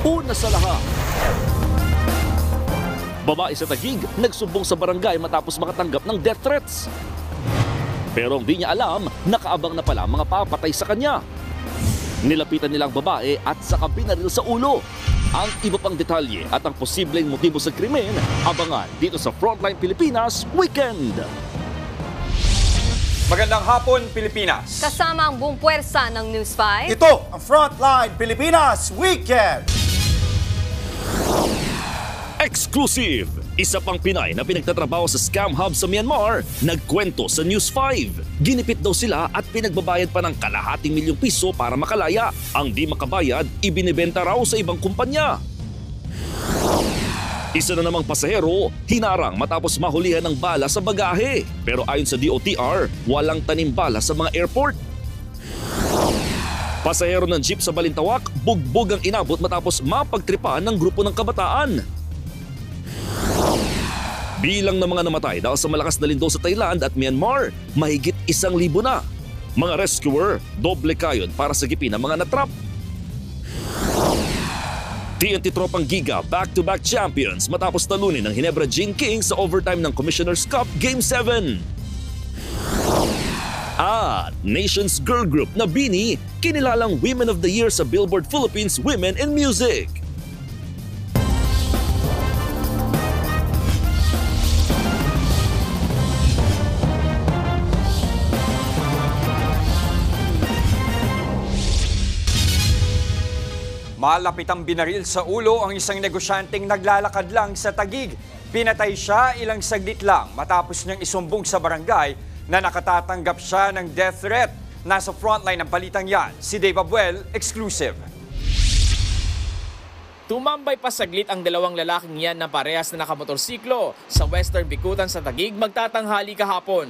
Una sa lahat, babae sa Taguig nagsumbong sa barangay matapos makatanggap ng death threats. Pero hindi niya alam, nakaabang na pala mga papatay sa kanya. Nilapitan nilang babae at saka binaril sa ulo. Ang iba pang detalye at ang posibleng motibo sa krimen, abangan dito sa Frontline Pilipinas Weekend. Magandang hapon, Pilipinas. Kasama ang buong puwersa ng News 5. Ito ang Frontline Pilipinas Weekend. Exclusive! Isa pang Pinay na pinagtatrabaho sa scam hub sa Myanmar, nagkwento sa News 5. Ginipit daw sila at pinagbabayad pa ng kalahating milyong piso para makalaya. Ang di makabayad, ibinibenta raw sa ibang kumpanya. Isa na namang pasahero, hinarang matapos mahulihan ng bala sa bagahe. Pero ayon sa DOTR, walang tanim bala sa mga airport. Pasahero ng jeep sa Balintawak, bugbog ang inabot matapos mapagtripa ng grupo ng kabataan. Bilang ng mga namatay dahil sa malakas na lindol sa Thailand at Myanmar, mahigit 1,000 na. Mga rescuer, doble kayod para sagipin ang mga natrap. TNT Tropang Giga back-to-back champions matapos talunin ng Ginebra Gene King sa overtime ng Commissioner's Cup Game 7. At Nation's Girl Group na BINI, kinilalang Women of the Year sa Billboard Philippines Women in Music. Malapit ang binaril sa ulo ang isang negosyanteng naglalakad lang sa Taguig. Pinatay siya ilang saglit lang matapos niyang isumbong sa barangay na nakatatanggap siya ng death threat. Nasa frontline ng balitang yan, si Dave Abuel, exclusive. Tumambay pa saglit ang dalawang lalaking yan na parehas na nakamotorsiklo sa Western Bikutan sa Taguig magtatanghali kahapon.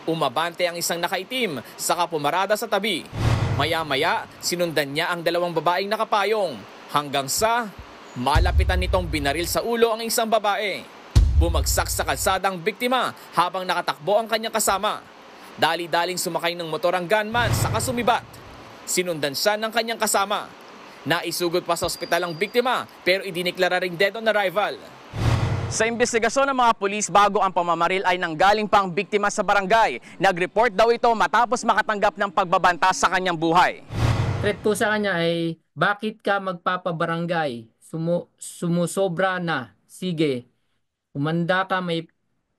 Umabante ang isang nakaitim, saka pumarada sa tabi. Maya-maya, sinundan niya ang dalawang babaeng nakapayong hanggang sa malapitan nitong binaril sa ulo ang isang babae. Bumagsak sa kalsada ang biktima habang nakatakbo ang kanyang kasama. Dali-daling sumakay ng motor ang gunman saka sumibat. Sinundan siya ng kanyang kasama. Naisugod pa sa ospital ang biktima pero idiniklara ring dead on arrival. Sa investigasyon ng mga pulis bago ang pamamaril ay nanggaling pang biktima sa barangay. Nag-report daw ito matapos makatanggap ng pagbabanta sa kanyang buhay. Threat po sa kanya ay, bakit ka magpapabarangay? Sumusobra na. Sige, umanda ka, may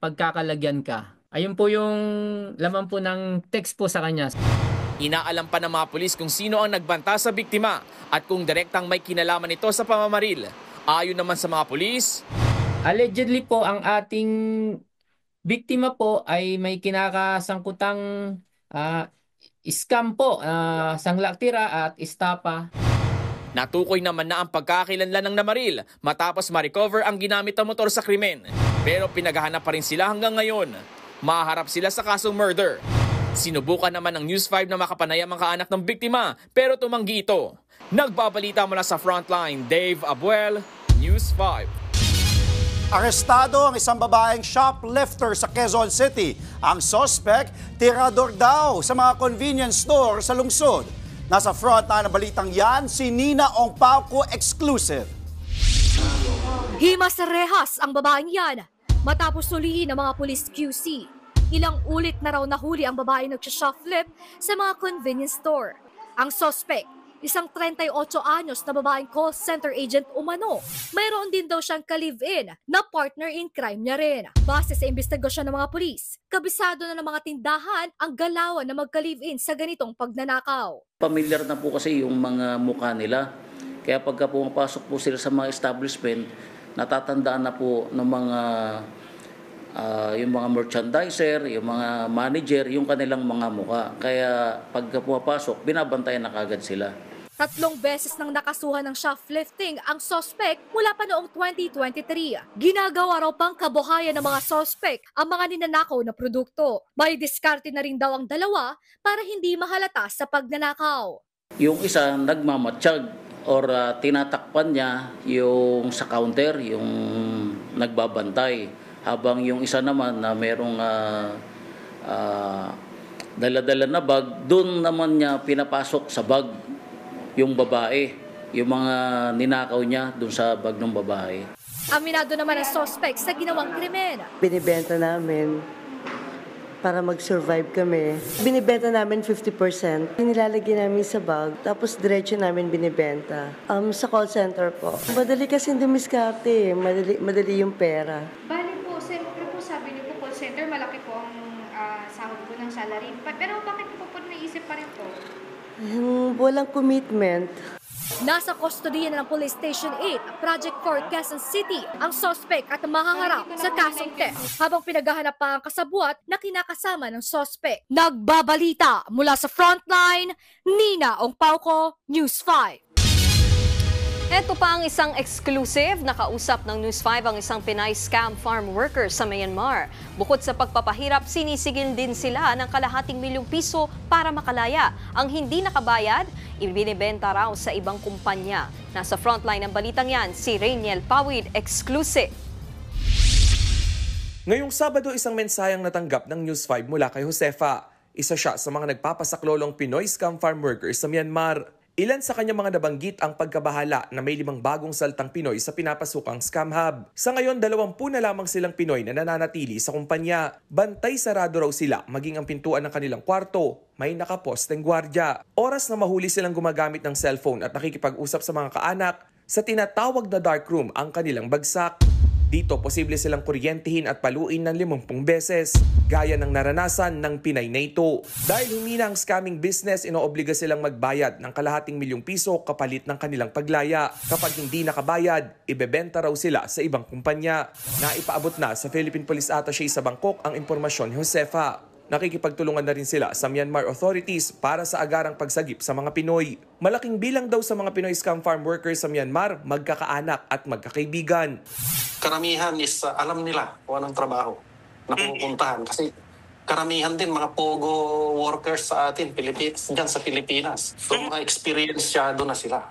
pagkakalagyan ka. Ayun po yung laman po ng text po sa kanya. Inaalam pa ng mga pulis kung sino ang nagbanta sa biktima at kung direktang may kinalaman ito sa pamamaril. Ayon naman sa mga pulis, Allegedly po, ang ating biktima po ay may kinakasangkutang scam po, sanglaktira at istapa. natukoy naman na ang pagkakakilanlan ng namaril matapos ma-recover ang ginamit na motor sa krimen. Pero pinaghahanap pa rin sila hanggang ngayon. Maharap sila sa kasong murder. Sinubukan naman ng News 5 na makapanayam ang kaanak ng biktima pero tumanggi ito. Nagbabalita mula sa Frontline, Dave Abuel, News 5. Arestado ang isang babaeng shoplifter sa Quezon City. Ang suspect, tirador daw sa mga convenience store sa lungsod. Nasa frontline ng balitang yan, si Nina Ong Pauco, exclusive. Himas sa rehas ang babaeng yan matapos sulihin ng mga police QC. Ilang ulit na raw nahuli ang babaeng nagsha-shoplift sa mga convenience store. Ang suspect, isang 38 anyos na babaeng call center agent umano. Mayroon din daw siyang ka-live-in na partner in crime niya rin. Base sa investigasyon ng mga pulis, kabisado na ng mga tindahan ang galawan na magka-live-in sa ganitong pagnanakaw. Pamilyar na po kasi yung mga mukha nila. Kaya pagka pumapasok po sila sa mga establishment, natatandaan na po ng mga yung mga merchandiser, yung mga manager, yung kanilang mga mukha. Kaya pagka pumapasok, binabantayan na kagad sila. 3 beses nang nakasuhan ng shoplifting ang suspect mula pa noong 2023. Ginagawa raw pang kabuhayan ng mga suspect ang mga ninanakaw na produkto. May diskarte na rin daw ang dalawa para hindi mahalata sa pagnanakaw. Yung isa nagmamatsyag or tinatakpan niya yung sa counter, yung nagbabantay. Habang yung isa naman na merong dala-dala na bag, doon naman niya pinapasok sa bag yung babae. yung mga ninakaw niya dun sa bag ng babae. Aminado naman ang suspect sa ginawang krimen. Binibenta namin para mag-survive kami. Binibenta namin 50%. Nilalagyan namin sa bag, tapos diretso namin binibenta. Sa call center po. Madali kasi dumiskarte. Madali yung pera. Bali po, siyempre po sabi niyo po call center, malaki po ang sahod po ng salary. Pero bakit po naisip pa rin po? Walang commitment. Nasa kustodiya ng Police Station 8, Project 4, Quezon City, ang suspect at mahangarap sa kasong theft habang pinaghahanap pa ang kasabwat na kinakasama ng suspect. Nagbabalita mula sa frontline, Nina Ongpauco, News 5. Ito pa ang isang exclusive na kausap ng News 5 ang isang Pinay scam farm worker sa Myanmar. Bukod sa pagpapahirap, sinisigil din sila ng ₱250,000 para makalaya. Ang hindi nakabayad, ibinibenta raw sa ibang kumpanya. Nasa frontline ng balitang yan, si Rainiel Pawid, exclusive. Ngayong Sabado, isang mensaheng natanggap ng News 5 mula kay Josefa. Isa siya sa mga nagpapasaklolong Pinoy scam farm workers sa Myanmar. Ilan sa kanyang mga nabanggit ang pagkabahala na may 5 bagong salitang Pinoy sa pinapasukang scam hub. Sa ngayon, 20 na lamang silang Pinoy na nananatili sa kumpanya. Bantay sarado raw sila, maging ang pintuan ng kanilang kwarto may nakaposteng gwardya. Oras na mahuli silang gumagamit ng cellphone at nakikipag-usap sa mga kaanak, sa tinatawag na dark room ang kanilang bagsak. Dito, posible silang kuryentehin at paluin ng 50 beses, gaya ng naranasan ng Pinay na ito. Dahil humina ang scamming business, inoobliga silang magbayad ng ₱250,000 kapalit ng kanilang paglaya. Kapag hindi nakabayad, ibebenta raw sila sa ibang kumpanya. Naipaabot na sa Philippine Police Attaché sa Bangkok ang impormasyon ni Josefa. Nakikipagtulungan na rin sila sa Myanmar authorities para sa agarang pagsagip sa mga Pinoy. Malaking bilang daw sa mga Pinoy scam farm workers sa Myanmar, magkakaanak at magkakaibigan. Karamihan is alam nila kung anong trabaho na pupuntahan. Kasi karamihan din mga pogo workers sa atin, dyan sa Pilipinas. So mga experienceado na sila.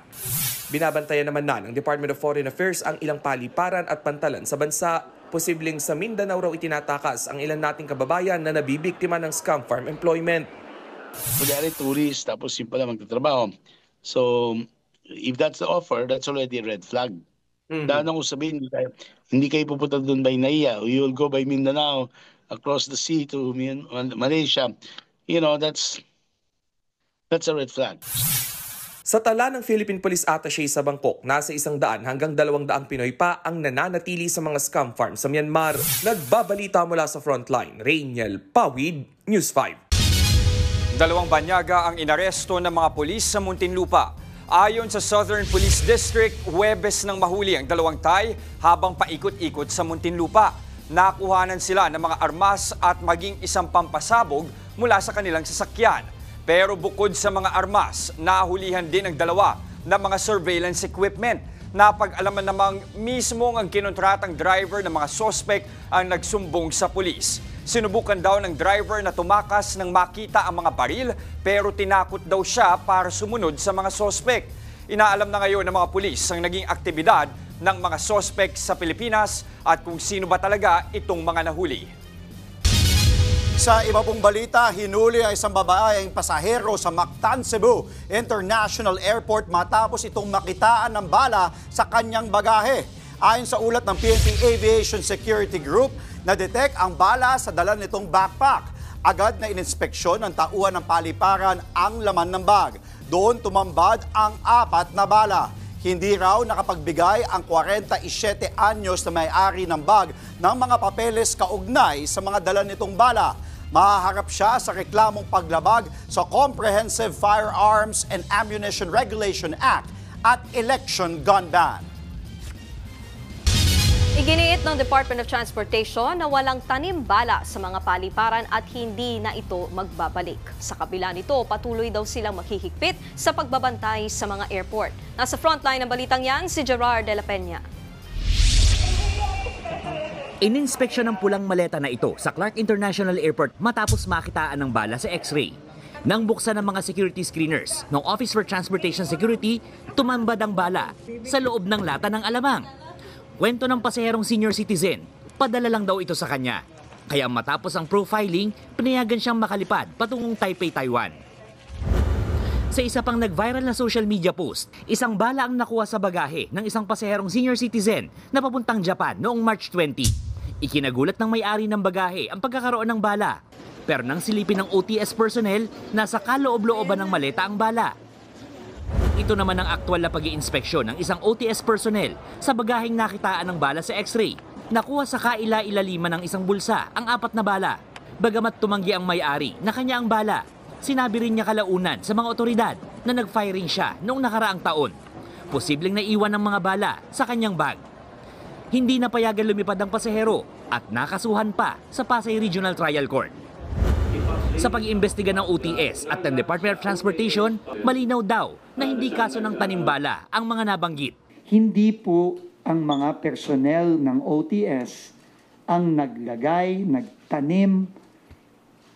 Binabantayan naman na ng Department of Foreign Affairs ang ilang paliparan at pantalan sa bansa. Posibleng sa Mindanao raw itinatakas ang ilan nating kababayan na nabibiktima ng scam farm employment. Kunyari tourist, tapos yung pala magtatrabaho. So, if that's the offer, that's already a red flag. Dahil ko sabihin, hindi kayo pupunta doon by Naiya. You will go by Mindanao, across the sea to Malaysia. You know, that's a red flag. Sa tala ng Philippine Police Attaché sa Bangkok, nasa 100 hanggang 200 Pinoy pa ang nananatili sa mga scam farm sa Myanmar. Nagbabalita mula sa frontline, Rainiel Pawid, News 5. 2 banyaga ang inaresto ng mga pulis sa Muntinlupa. Ayon sa Southern Police District, Huwebes nang mahuli ang 2 Thai habang paikot-ikot sa Muntinlupa. Nakuhanan sila ng mga armas at maging isang pampasabog mula sa kanilang sasakyan. Pero bukod sa mga armas, nahulihan din ang 2 na mga surveillance equipment. Napag-alaman namang mismo ang kinontratang driver ng mga sospek ang nagsumbong sa pulis. Sinubukan daw ng driver na tumakas nang makita ang mga baril pero tinakot daw siya para sumunod sa mga sospek. Inaalam na ngayon ng mga pulis ang naging aktibidad ng mga sospek sa Pilipinas at kung sino ba talaga itong mga nahuli. Sa iba pong balita, hinuli ang isang babaeng pasahero sa Mactan, Cebu International Airport matapos itong makitaan ng bala sa kanyang bagahe. Ayon sa ulat ng PNP Aviation Security Group, na-detect ang bala sa dala nitong backpack. Agad na ininspeksyon ng tauhan ng paliparan ang laman ng bag. Doon tumambad ang 4 na bala. Hindi raw nakapagbigay ang 47 anyos na may-ari ng bag ng mga papeles kaugnay sa mga dala nitong bala. Mahaharap siya sa reklamong paglabag sa Comprehensive Firearms and Ammunition Regulation Act at Election Gun Ban. Iginiit ng Department of Transportation na walang tanim bala sa mga paliparan at hindi na ito magbabalik. Sa kabila nito, patuloy daw silang maghihigpit sa pagbabantay sa mga airport. Nasa frontline ng balitang yan, si Gerard de la Peña. Ininspeksyon ng pulang maleta na ito sa Clark International Airport matapos makitaan ng bala sa X-ray. Nang buksan ng mga security screeners ng Office for Transportation Security, tumambad ang bala sa loob ng lata ng alamang. Kwento ng pasaherong senior citizen, padala lang daw ito sa kanya. Kaya matapos ang profiling, pinayagan siyang makalipad patungong Taipei, Taiwan. Sa isa pang nag-viral na social media post, isang bala ang nakuha sa bagahe ng isang pasaherong senior citizen na papuntang Japan noong March 20. Ikinagulat ng may-ari ng bagahe ang pagkakaroon ng bala. Pero nang silipin ng OTS personnel, nasa kaloob-looban ng maleta ang bala. Ito naman ang aktwal na pag-iinspeksyon ng isang OTS personnel sa bagaheng nakitaan ng bala sa X-ray. Nakuha sa kaila-ilaliman ng isang bulsa ang 4 na bala. Bagamat tumanggi ang may-ari na kanya ang bala, sinabi rin niya kalaunan sa mga otoridad na nag-firing siya noong nakaraang taon. Posibleng naiwan ng mga bala sa kanyang bag. Hindi napayagan lumipad ang pasahero at nakasuhan pa sa Pasay Regional Trial Court. Sa pag-iimbestiga ng OTS at ng Department of Transportation, malinaw daw na hindi kaso ng tanimbala ang mga nabanggit. Hindi po ang mga personnel ng OTS ang naglagay, nagtanim,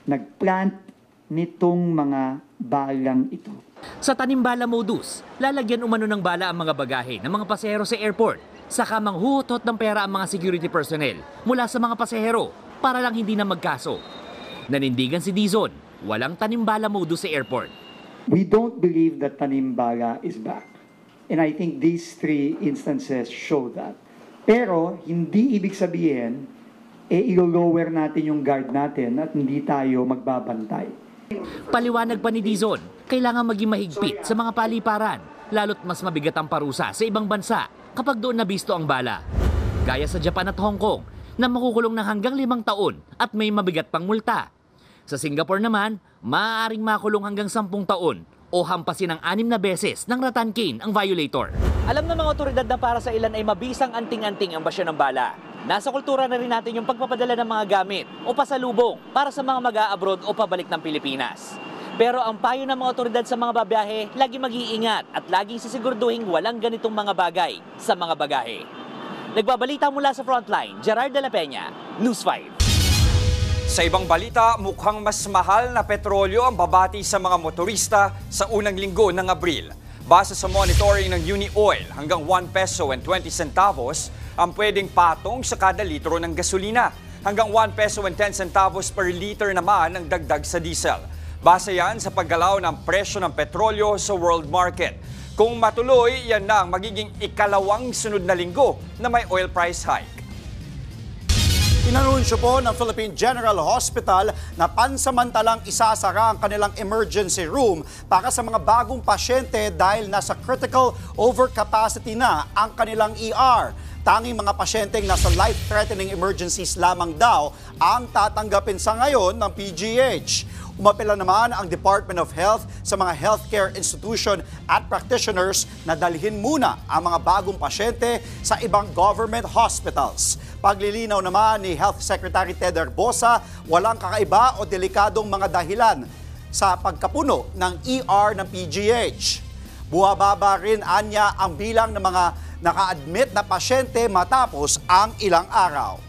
nagplant nitong mga balang ito. Sa tanimbala modus, lalagyan umano ng bala ang mga bagahe ng mga pasahero sa airport, saka manghuhutot ng pera ang mga security personnel mula sa mga pasahero para lang hindi na magkaso. Nanindigan si Dizon, walang tanimbala modus sa airport. We don't believe that tanimbala is back. And I think these 3 instances show that. Pero hindi ibig sabihin, i-lower natin yung guard natin at hindi tayo magbabantay. Paliwanag pa ni Dizon, kailangan maging mahigpit sa mga paliparan, lalo't mas mabigat ang parusa sa ibang bansa kapag doon nabisto ang bala. Gaya sa Japan at Hong Kong, na makukulong ng hanggang 5 taon at may mabigat pang multa. Sa Singapore naman, maaaring makulong hanggang 10 taon o hampasin ng 6 na beses ng rattan cane ang violator. Alam ng mga otoridad na para sa ilan ay mabisang anting-anting ang basyo ng bala. Nasa kultura na rin natin yung pagpapadala ng mga gamit o pasalubong para sa mga mag-a-abroad o pabalik ng Pilipinas. Pero ang payo ng mga otoridad sa mga babiyahe, lagi mag-iingat at laging sisiguraduhin walang ganitong mga bagay sa mga bagahe. Nagbabalita mula sa Frontline, Gerard de la Peña, News 5. Sa ibang balita, mukhang mas mahal na petrolyo ang babati sa mga motorista sa unang linggo ng Abril. Base sa monitoring ng UniOil, hanggang 1 peso and 20 centavos ang pwedeng patong sa kada litro ng gasolina. Hanggang 1 peso and 10 centavos per liter naman ang dagdag sa diesel. Base yan sa paggalaw ng presyo ng petrolyo sa world market. Kung matuloy, yan na ang magiging ikalawang sunod na linggo na may oil price hike. Inanunsyo po ng Philippine General Hospital na pansamantalang isasara ang kanilang emergency room para sa mga bagong pasyente dahil nasa critical overcapacity na ang kanilang ER. Tanging mga pasyenteng nasa life-threatening emergencies lamang daw ang tatanggapin sa ngayon ng PGH. Umapela naman ang Department of Health sa mga healthcare institution at practitioners na dalhin muna ang mga bagong pasyente sa ibang government hospitals. Paglilinaw naman ni Health Secretary Ted Herbosa, walang kakaiba o delikadong mga dahilan sa pagkapuno ng ER ng PGH. Buwababa rin anya ang bilang ng mga naka-admit na pasyente matapos ang ilang araw.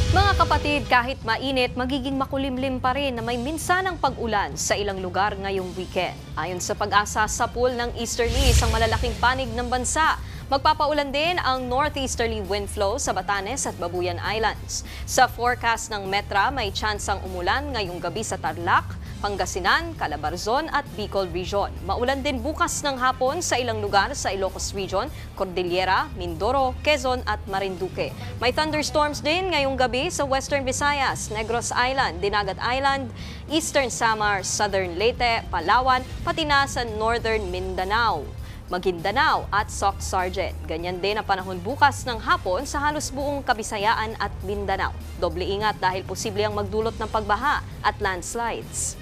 Mga kapatid, kahit mainit, magiging makulimlim pa rin na may minsanang pag-ulan sa ilang lugar ngayong weekend. Ayon sa pag-asa sa pool ng easterlies, ang malalaking panig ng bansa. Magpapaulan din ang northeasterly wind flow sa Batanes at Babuyan Islands. Sa forecast ng Metra, may tsansang umulan ngayong gabi sa Tarlac, Pangasinan, Calabarzon at Bicol Region. Maulan din bukas ng hapon sa ilang lugar sa Ilocos Region, Cordillera, Mindoro, Quezon at Marinduque. May thunderstorms din ngayong gabi sa Western Visayas, Negros Island, Dinagat Island, Eastern Samar, Southern Leyte, Palawan, pati na sa Northern Mindanao, Maguindanao at Soc Sargent. Ganyan din ang panahon bukas ng hapon sa halos buong Kabisayaan at Mindanao. Doble ingat dahil posible ang magdulot ng pagbaha at landslides.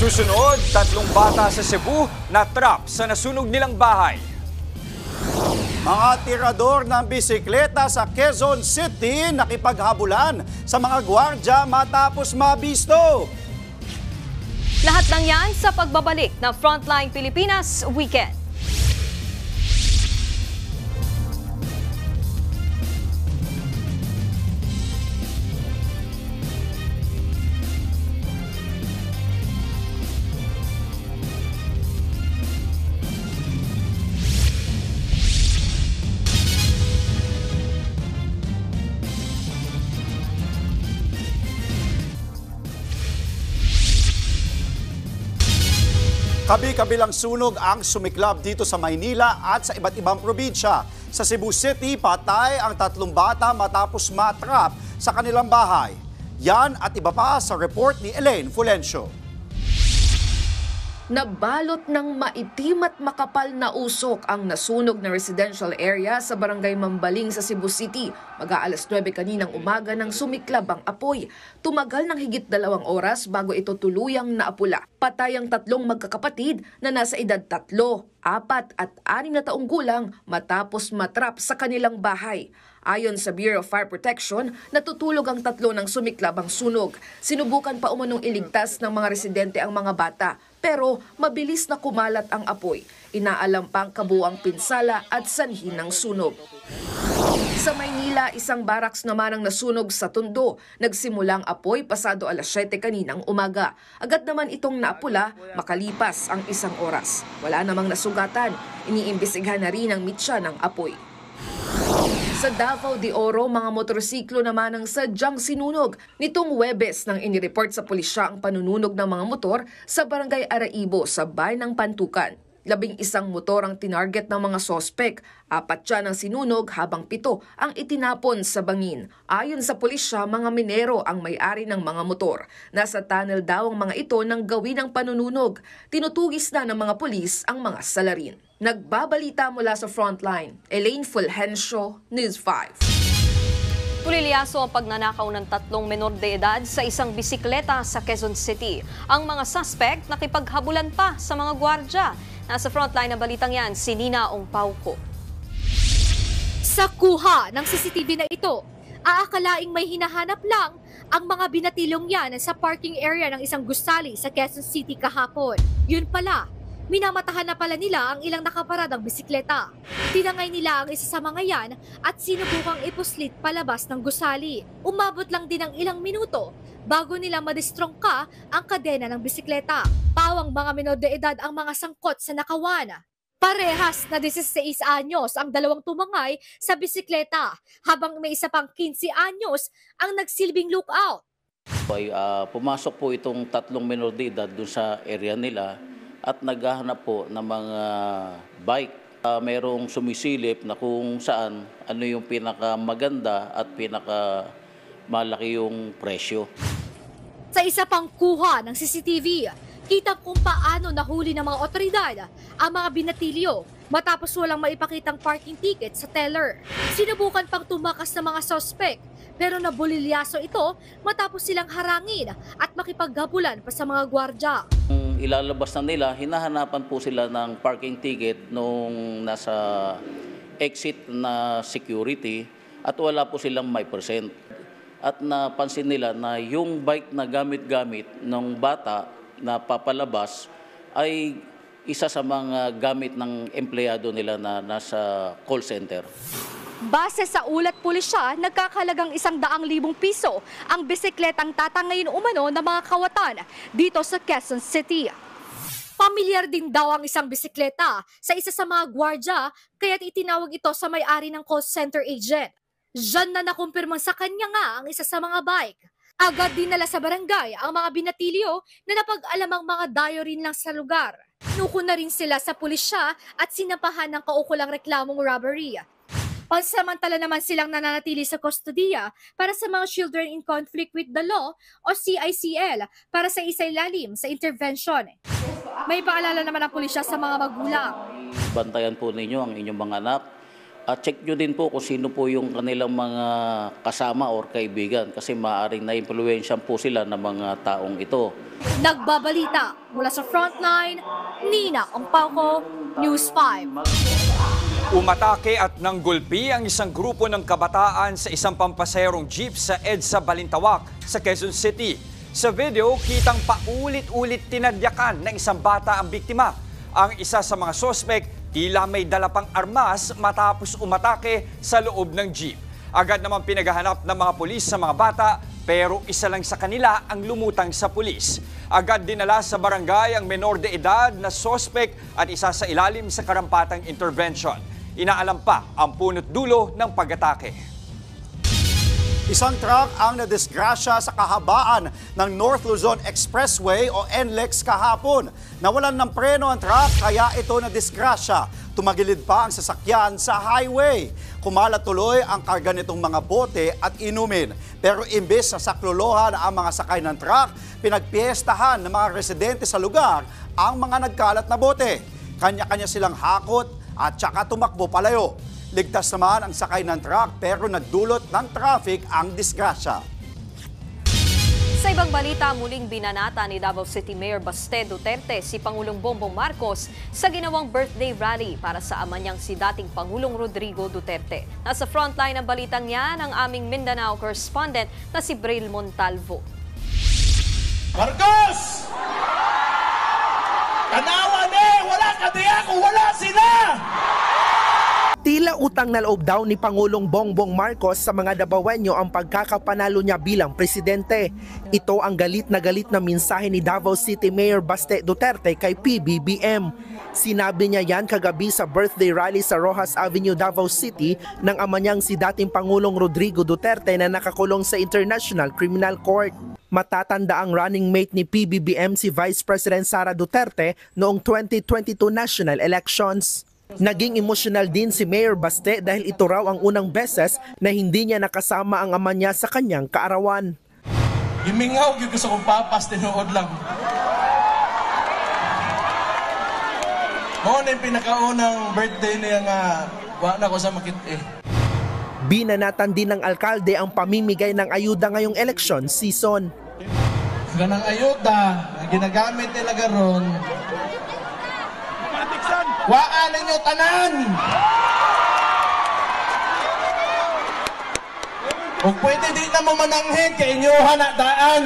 Susunod, 3 bata sa Cebu na trap sa nasunog nilang bahay. Mga tirador ng bisikleta sa Quezon City nakipaghabulan sa mga gwardya matapos mabisto. Lahat ng yan sa pagbabalik ng Frontline Pilipinas Weekend. Kabi-kabilang sunog ang sumiklab dito sa Maynila at sa iba't ibang probinsya. Sa Cebu City, patay ang 3 bata matapos matrap sa kanilang bahay. Yan at iba pa sa report ni Elaine Fulencio. Nabalot ng maitim at makapal na usok ang nasunog na residential area sa barangay Mambaling sa Cebu City. Mag-aalas 9 kaninang umaga nang sumiklab ang apoy. Tumagal ng higit 2 oras bago ito tuluyang naapula. Patay ang 3 magkakapatid na nasa edad 3, 4 at 6 na taong gulang matapos matrap sa kanilang bahay. Ayon sa Bureau of Fire Protection, natutulog ang 3 ng sumiklab ang sunog. Sinubukan pa umanong iligtas ng mga residente ang mga bata, pero mabilis na kumalat ang apoy. Inaalam pang kabuang pinsala at sanhi ng sunog. Sa Maynila, isang baraks naman ang nasunog sa Tondo. Nagsimulang apoy pasado alas 7 kaninang umaga. Agad naman itong naapula makalipas ang 1 oras. Wala namang nasugatan. Iniimbestigahan na rin ang mitya ng apoy. Sa Davao de Oro, mga motorsiklo naman ang sadyang sinunog. Nitong Huwebes nang inireport sa pulisya ang panununog ng mga motor sa Barangay Araibo sa bayan ng Pantukan. 11 motor ang tinarget ng mga sospek. 4 siya ang sinunog habang 7 ang itinapon sa bangin. Ayon sa pulisya, mga minero ang may-ari ng mga motor. Nasa tunnel daw ang mga ito nang gawin ang panununog. Tinutugis na ng mga pulis ang mga salarin. Nagbabalita mula sa Frontline, Elaine Fulgencio, News 5. Pulilyaso ang pagnanakaw ng 3 menor de edad sa isang bisikleta sa Quezon City. Ang mga suspect nakipaghabulan pa sa mga gwardya. Nasa Frontline ng balitang yan, si Nina Ongpauco. Sa kuha ng CCTV na ito, aakalaing may hinahanap lang ang mga binatilong yan sa parking area ng isang gusali sa Quezon City kahapon. Yun pala, minamatahan na pala nila ang ilang nakaparadang bisikleta. Tinangay nila ang isa sa mga yan at sinubukang ipuslit palabas ng gusali. Umabot lang din ng ilang minuto bago nila madistrongka ang kadena ng bisikleta. Pawang mga menor de edad ang mga sangkot sa nakawan. Parehas na 16 anyos ang 2 tumangay sa bisikleta habang may isa pang 15 anyos ang nagsilbing lookout. Pumasok po itong 3 menor de edad dun sa area nila at naghahanap po ng mga bike. Mayroong sumisilip na kung saan ano yung pinakamaganda at pinakamalaki yung presyo. Sa isa pang kuha ng CCTV, kita kung paano nahuli ng mga otoridad ang mga binatilyo matapos walang maipakitang parking ticket sa teller. Sinubukan pang tumakas ng mga suspect pero nabulilyaso ito matapos silang harangin at makipaggabulan pa sa mga gwardya. Ilalabas na nila, hinahanapan po sila ng parking ticket nung nasa exit na security at wala po silang may percent. At napansin nila na yung bike na gamit-gamit ng bata na papalabas ay isa sa mga gamit ng empleyado nila na nasa call center. Base sa ulat pulisya, nagkakalagang 100,000 piso ang bisikletang tatangayin umano ng mga kawatan dito sa Quezon City. Pamilyar din daw ang isang bisikleta sa isa sa mga gwardya kaya't itinawag ito sa may-ari ng call center agent. Diyan na nakumpirmang sa kanya nga ang isa sa mga bike. Agad dinala sa barangay ang mga binatilyo na napag-alamang mga dayo rin lang sa lugar. Nuko na rin sila sa pulisya at sinampahan ng kaukulang reklamong robbery. Pansamantala naman silang nananatili sa kustodiya para sa mga Children in Conflict with the Law o CICL para sa isailalim sa intervention. May paalala naman ang pulisya sa mga magulang. Bantayan po ninyo ang inyong mga anak at check nyo din po kung sino po yung kanilang mga kasama or kaibigan kasi maaaring na-impluwensyan po sila ng mga taong ito. Nagbabalita mula sa Frontline, Nina Ongpauco, News 5. Umatake at nanggulpi ang isang grupo ng kabataan sa isang pampaserong jeep sa EDSA Balintawak sa Quezon City. Sa video, kitang paulit-ulit tinadyakan ng isang bata ang biktima. Ang isa sa mga sospek, tila may dala pang armas matapos umatake sa loob ng jeep. Agad naman pinaghahanap ng mga pulis sa mga bata pero isa lang sa kanila ang lumutang sa pulis. Agad dinala sa barangay ang menor de edad na sospek at isa sa ilalim sa karampatang intervention. Inaalam pa ang punot dulo ng pag-atake. Isang truck ang nadisgrasya sa kahabaan ng North Luzon Expressway o NLEX kahapon. Nawalan ng preno ang truck kaya ito nadisgrasya. Tumagilid pa ang sasakyan sa highway. Kumalat tuloy ang karga nitong mga bote at inumin. Pero imbes na saklolohan ang mga sakay ng truck, pinagpiestahan ng mga residente sa lugar ang mga nagkalat na bote. Kanya-kanya silang hakot at saka tumakbo palayo. Ligtas naman ang sakay ng truck pero nagdulot ng traffic ang disgrasya. Sa ibang balita, muling binanata ni Davao City Mayor Baste Duterte si Pangulong Bongbong Marcos sa ginawang birthday rally para sa ama niyang si dating Pangulong Rodrigo Duterte. Nasa frontline ng balitang yan ang aming Mindanao correspondent na si Bril Montalvo. Marcos! Tanawa wala ka di ako, wala sila! Tila utang na loob daw ni Pangulong Bongbong Marcos sa mga Davaoenyo ang pagkakapanalo niya bilang presidente. Ito ang galit na mensahe ni Davao City Mayor Baste Duterte kay PBBM. Sinabi niya yan kagabi sa birthday rally sa Rojas Avenue, Davao City ng ama niyang si dating Pangulong Rodrigo Duterte na nakakulong sa International Criminal Court. Matatanda ang running mate ni PBBM si Vice President Sara Duterte noong 2022 national elections. Naging emosyonal din si Mayor Baste dahil ito raw ang unang beses na hindi niya nakasama ang ama niya sa kanyang kaarawan. Gimingaw, gusto kong papas, tinuod lang. Noon yung pinakaunang birthday niya nga, wala ko sa makit Binanatan din ng alkalde ang pamimigay ng ayuda ngayong election season. Ganang ayuda, ginagamit nila garon. Waan ninyo tanan! Kung pwede di na mo mananghin, kay inyohan na daan!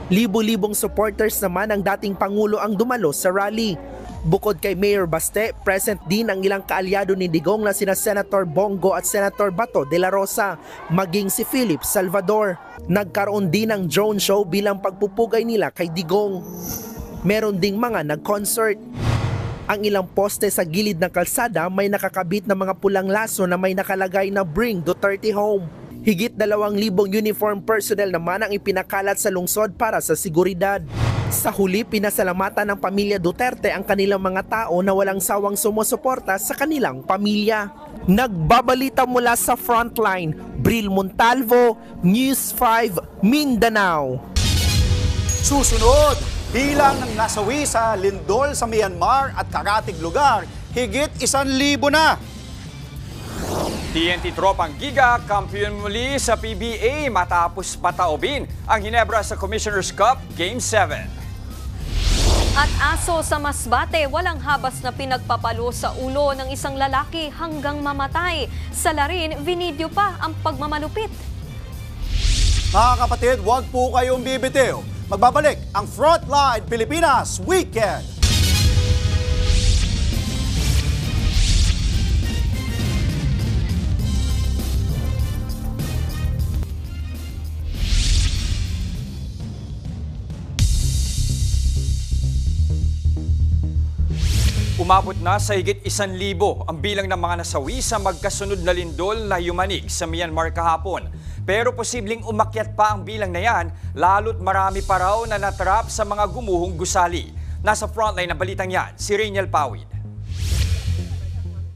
Libo-libong supporters naman ang dating Pangulo ang dumalo sa rally. Bukod kay Mayor Baste, present din ang ilang kaalyado ni Digong na sina Senator Bongo at Senator Bato de la Rosa, maging si Philip Salvador. Nagkaroon din ng drone show bilang pagpupugay nila kay Digong. Meron ding mga nag-concert. Ang ilang poste sa gilid ng kalsada may nakakabit na mga pulang laso na may nakalagay na Bring Duterte Home. Higit 2,000 uniform personnel naman ang ipinakalat sa lungsod para sa seguridad. Sa huli, pinasalamatan ng pamilya Duterte ang kanilang mga tao na walang sawang sumusuporta sa kanilang pamilya. Nagbabalita mula sa frontline, Bril Montalvo, News 5, Mindanao. Susunod, bilang ng nasawi sa lindol sa Myanmar at karatig lugar, higit 1,000 na. TNT Tropang Giga, kampiyon muli sa PBA matapos pataobin ang Ginebra sa Commissioner's Cup Game 7. At aso sa Masbate, walang habas na pinagpapalo sa ulo ng isang lalaki hanggang mamatay. Sa Larin, vinidyo pa ang pagmamalupit. Mga kapatid, huwag po kayong bibitiw. Magbabalik ang Frontline Pilipinas Weekend. Umabot na sa higit 1,000 ang bilang ng mga nasawi sa magkasunod na lindol na yumanig sa Myanmar kahapon. Pero posibleng umakyat pa ang bilang na yan, lalo't marami pa raw na natrap sa mga gumuhong gusali. Nasa frontline ng balitang yan, si Rainiel Pawid.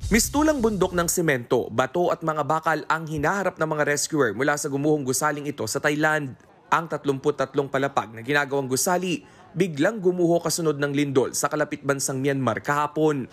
Mistulang bundok ng semento, bato at mga bakal ang hinaharap ng mga rescuer mula sa gumuhong gusaling ito sa Thailand. Ang 33 palapag na ginagawang gusali, biglang gumuho kasunod ng lindol sa kalapit bansang Myanmar kahapon.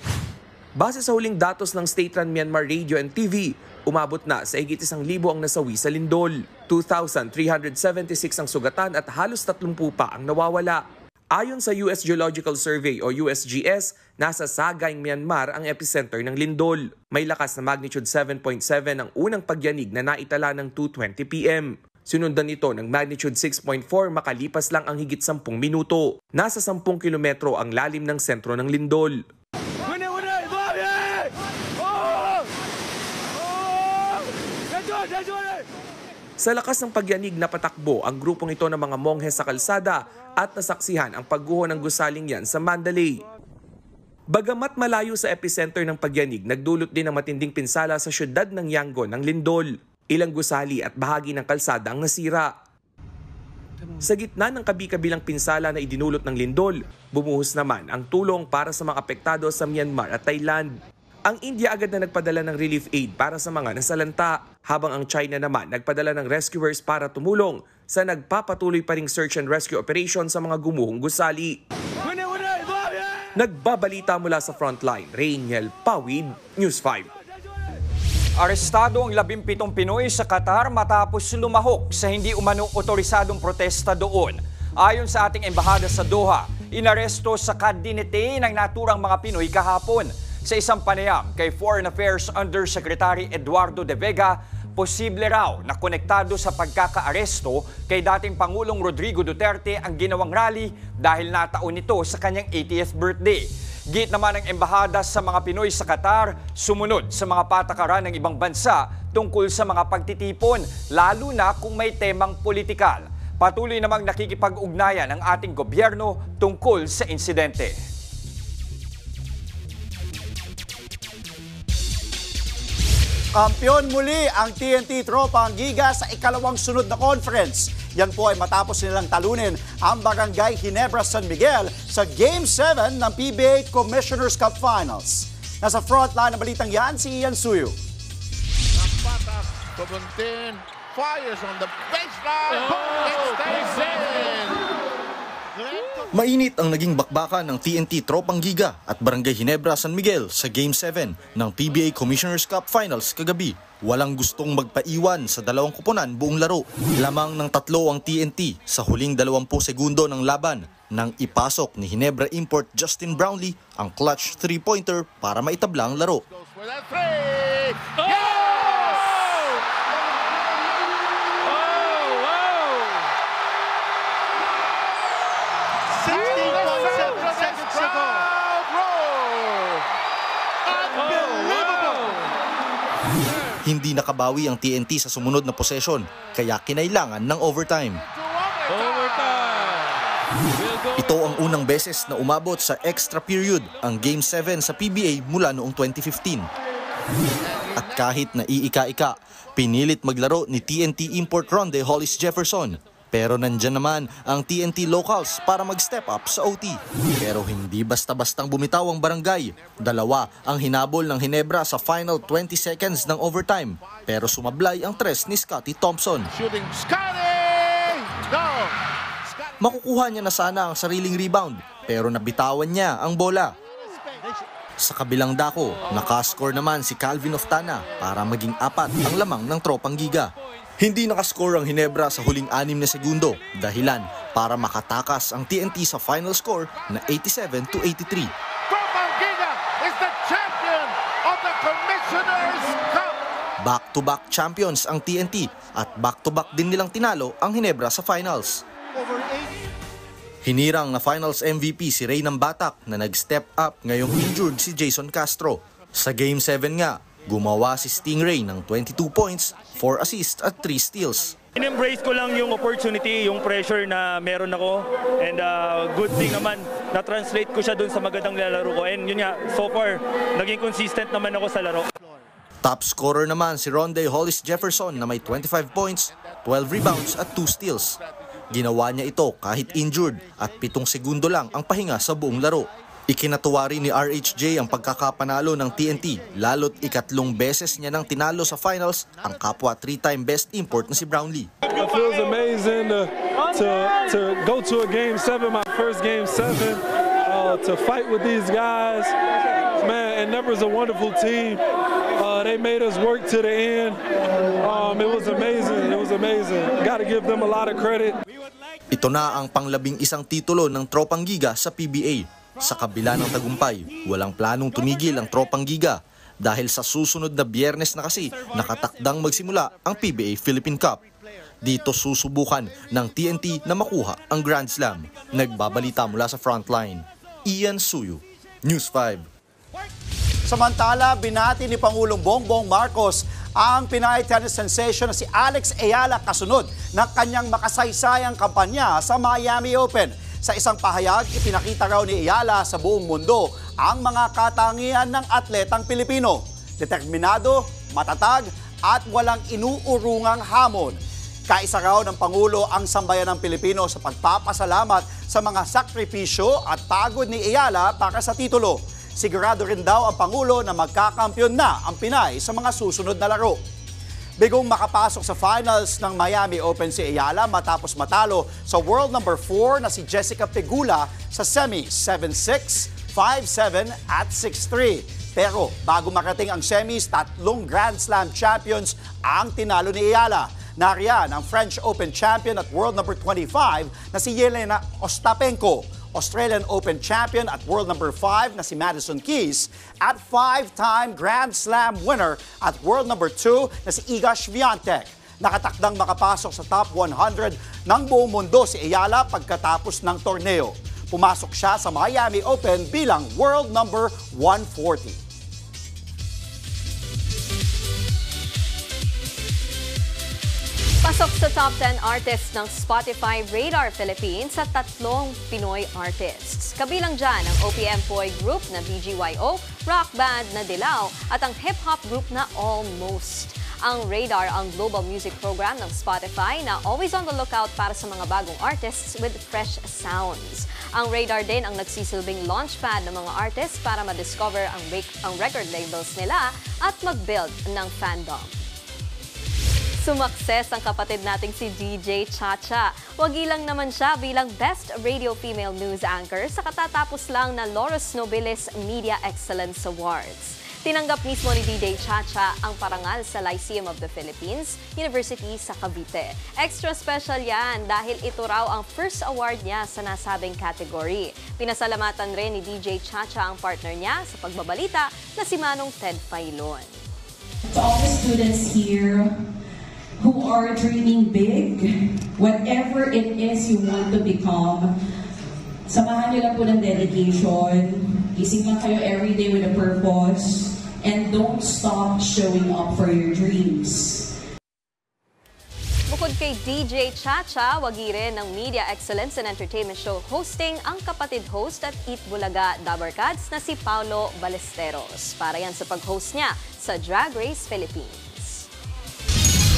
Base sa huling datos ng State Run Myanmar Radio and TV, umabot na sa higit 1,000 ang nasawi sa lindol. 2,376 ang sugatan at halos 30 pa ang nawawala. Ayon sa US Geological Survey o USGS, nasa Sagaing, Myanmar ang epicenter ng lindol. May lakas na magnitude 7.7 ang unang pagyanig na naitala ng 2:20 PM. Sinundan ito ng magnitude 6.4 makalipas lang ang higit 10 minuto. Nasa 10 kilometro ang lalim ng sentro ng lindol. Sa lakas ng pagyanig na patakbo ang grupong ito ng mga monghe sa kalsada at nasaksihan ang pagguho ng gusaling yan sa Mandalay. Bagamat malayo sa epicenter ng pagyanig, nagdulot din ng matinding pinsala sa syudad ng Yangon ng lindol. Ilang gusali at bahagi ng kalsada ang nasira. Sa gitna ng kabi-kabilang pinsala na idinulot ng lindol, bumuhos naman ang tulong para sa mga apektado sa Myanmar at Thailand. Ang India agad na nagpadala ng relief aid para sa mga nasalanta, habang ang China naman nagpadala ng rescuers para tumulong sa nagpapatuloy pa ring search and rescue operation sa mga gumuhong gusali. Nagbabalita mula sa frontline, Rainiel Pawid, News 5. Arestado ang 17 Pinoy sa Qatar matapos lumahok sa hindi umanong otorisadong protesta doon. Ayon sa ating embahada sa Doha, inaresto sa kadinete ng naturang mga Pinoy kahapon. Sa isang panayam kay Foreign Affairs Undersecretary Eduardo De Vega, posible raw na konektado sa pagkakaaresto kay dating Pangulong Rodrigo Duterte ang ginawang rally dahil nataon nito sa kanyang 80th birthday. Git naman ng embahada sa mga Pinoy sa Qatar, sumunod sa mga patakaran ng ibang bansa tungkol sa mga pagtitipon, lalo na kung may temang politikal. Patuloy namang nakikipag-ugnayan ang ating gobyerno tungkol sa insidente. Kampiyon muli ang TNT Tropang Giga sa ikalawang sunod na conference. Yan po ay matapos nilang talunin ang Barangay Ginebra San Miguel sa Game 7 ng PBA Commissioner's Cup Finals. Nasa frontline ng balitang yan si Ian Suyo. Tobuntin fires on the baseline. It stays in. Mainit ang naging bakbakan ng TNT Tropang Giga at Barangay Ginebra San Miguel sa Game 7 ng PBA Commissioner's Cup Finals kagabi. Walang gustong magpaiwan sa dalawang kuponan buong laro. Lamang ng 3 ang TNT sa huling 20 segundo ng laban nang ipasok ni Ginebra import Justin Brownlee ang clutch 3-pointer para maitabla ang laro. Hindi nakabawi ang TNT sa sumunod na possession, kaya kinailangan ng overtime. Ito ang unang beses na umabot sa extra period ang Game 7 sa PBA mula noong 2015. At kahit na iika-ika, pinilit maglaro ni TNT import Ronde Hollis Jefferson. Pero nandyan naman ang TNT locals para mag-step up sa OT. Pero hindi basta-bastang bumitaw ang barangay. 2 ang hinabol ng Ginebra sa final 20 seconds ng overtime. Pero sumablay ang 3 ni Scotty Thompson. Makukuha niya na sana ang sariling rebound, pero nabitawan niya ang bola. Sa kabilang dako, nakascore naman si Calvin Oftana para maging 4 ang lamang ng Tropang Giga. Hindi nakascore ang Ginebra sa huling 6 na segundo, dahilan para makatakas ang TNT sa final score na 87-83. Tropang Giga is the champion of the Commissioner's Cup. Back-to-back champions ang TNT at back-to-back din nilang tinalo ang Ginebra sa finals. Hinirang na finals MVP si Ray ng Batak na nag-step up ngayong injured si Jason Castro. Sa Game 7 nga, gumawa si Stingray ng 22 points, 4 assists at 3 steals. In-embrace ko lang yung opportunity, yung pressure na meron ako. And good thing naman, na-translate ko siya dun sa magandang lalaro ko. And yun nga, so far, naging consistent naman ako sa laro. Top scorer naman si Ronde Hollis Jefferson na may 25 points, 12 rebounds at 2 steals. Ginawa niya ito kahit injured at 7 segundo lang ang pahinga sa buong laro. Ikinatuwa rin ni RHJ ang pagkakapanalo ng TNT, lalo't 3 beses niya nang tinalo sa finals ang kapwa 3-time best import na si Brownlee. It feels amazing to go to a Game 7, my first Game 7, to fight with these guys. Man, and Nebra's a wonderful team. They made us work to the end. It was amazing. It was amazing. Got to give them a lot of credit. Ito na ang pang-11 titulo ng Tropang Giga sa PBA. Sa kabila ng tagumpay, walang planong tumigil ang Tropang Giga dahil sa susunod na Biyernes na kasi nakatakdang magsimula ang PBA Philippine Cup. Dito susubukan ng TNT na makuha ang Grand Slam. Nagbabalita mula sa frontline, Ian Suyo, News 5. Samantala, binati ni Pangulong Bongbong Marcos ang Pinay tennis sensation na si Alex Ayala kasunod ng kanyang makasaysayang kampanya sa Miami Open. Sa isang pahayag, ipinakita raw ni Ayala sa buong mundo ang mga katangian ng atletang Pilipino. Determinado, matatag at walang inuurungang hamon. Kaisa raw ng Pangulo ang sambayan ng Pilipino sa pagpapasalamat sa mga sakripisyo at pagod ni Ayala para sa titulo. Sigurado rin daw ang Pangulo na magkakampyon na ang Pinay sa mga susunod na laro. Bigong makapasok sa finals ng Miami Open si Ayala matapos matalo sa world number 4 na si Jessica Pegula sa semis 7-6, 5-7 at 6-3. Pero bago marating ang semis, 3 Grand Slam champions ang tinalo ni Ayala. Nariyan ang French Open champion at world number 25 na si Jelena Ostapenko, Australian Open champion at world number 5 na si Madison Keys, at 5-time Grand Slam winner at world number 2 na si Iga Swiatek. Nakatakdang makapasok sa top 100 ng buong mundo si Ayala pagkatapos ng torneo. Pumasok siya sa Miami Open bilang world number 140. Pasok sa top 10 artists ng Spotify Radar Philippines sa 3 Pinoy artists. Kabilang dyan ang OPM boy group na BGYO, rock band na Dilaw at ang hip-hop group na Almost. Ang Radar ang global music program ng Spotify na always on the lookout para sa mga bagong artists with fresh sounds. Ang Radar din ang nagsisilbing launchpad ng mga artists para ma-discover ang record labels nila at mag-build ng fandom. Sumakses ang kapatid nating si DJ Chacha. Wagi lang naman siya bilang Best Radio Female News Anchor sa katatapos lang na Loros Nobilis Media Excellence Awards. Tinanggap mismo ni DJ Chacha ang parangal sa Lyceum of the Philippines University sa Cavite. Extra special yan dahil ito raw ang first award niya sa nasabing category. Pinasalamatan rin ni DJ Chacha ang partner niya sa pagbabalita na si Manong Ted Pailon. To all the students here who are dreaming big, whatever it is you want to become, samahan niyo lang po ng dedication, gising lang kayo every day with a purpose, and don't stop showing up for your dreams. Bukod kay DJ Chacha, wagi rin ng Media Excellence and Entertainment Show hosting ang kapatid host at Eat Bulaga Dabarkads na si Paulo Ballesteros. Para yan sa pag-host niya sa Drag Race Philippines.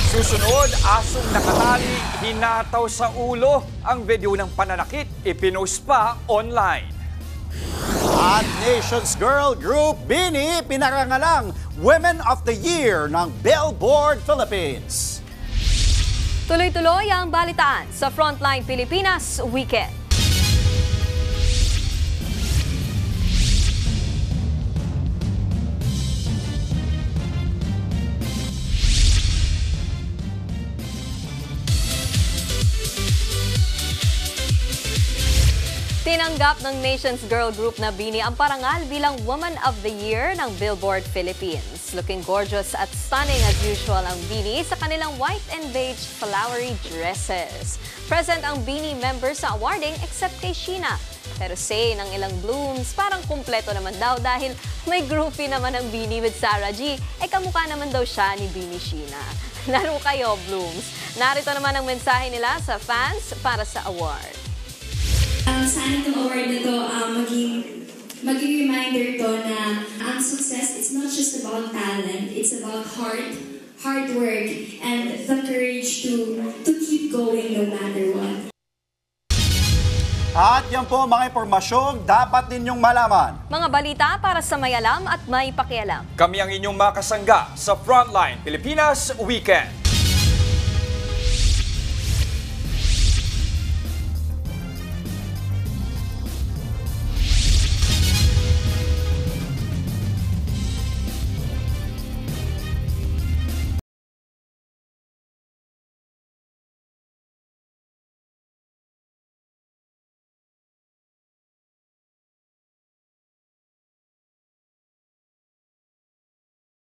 Susunod, asong nakatali, hinataw sa ulo. Ang video ng pananakit, ipinost pa online. At Nations Girl Group BINI pinarangalang Women of the Year ng Billboard Philippines. Tuloy-tuloy ang balitaan sa Frontline Pilipinas Weekend. Tinanggap ng Nations Girl Group na BINI ang parangal bilang Woman of the Year ng Billboard Philippines. Looking gorgeous at stunning as usual ang BINI sa kanilang white and beige flowery dresses. Present ang BINI members sa awarding except kay Sheena. Pero say ng ilang blooms, parang kumpleto naman daw dahil may groupie naman ang BINI with Sarah G. Kamukha naman daw siya ni BINI Sheena. Laro kayo, blooms. Narito naman ang mensahe nila sa fans para sa award. Sana itong award na to maging reminder to na ang success, it's not just about talent, it's about hard work, and the courage to keep going no matter what. At yan po mga impormasyong dapat ninyong malaman. Mga balita para sa may alam at may pakialam. Kami ang inyong makasangga sa Frontline Pilipinas Weekend.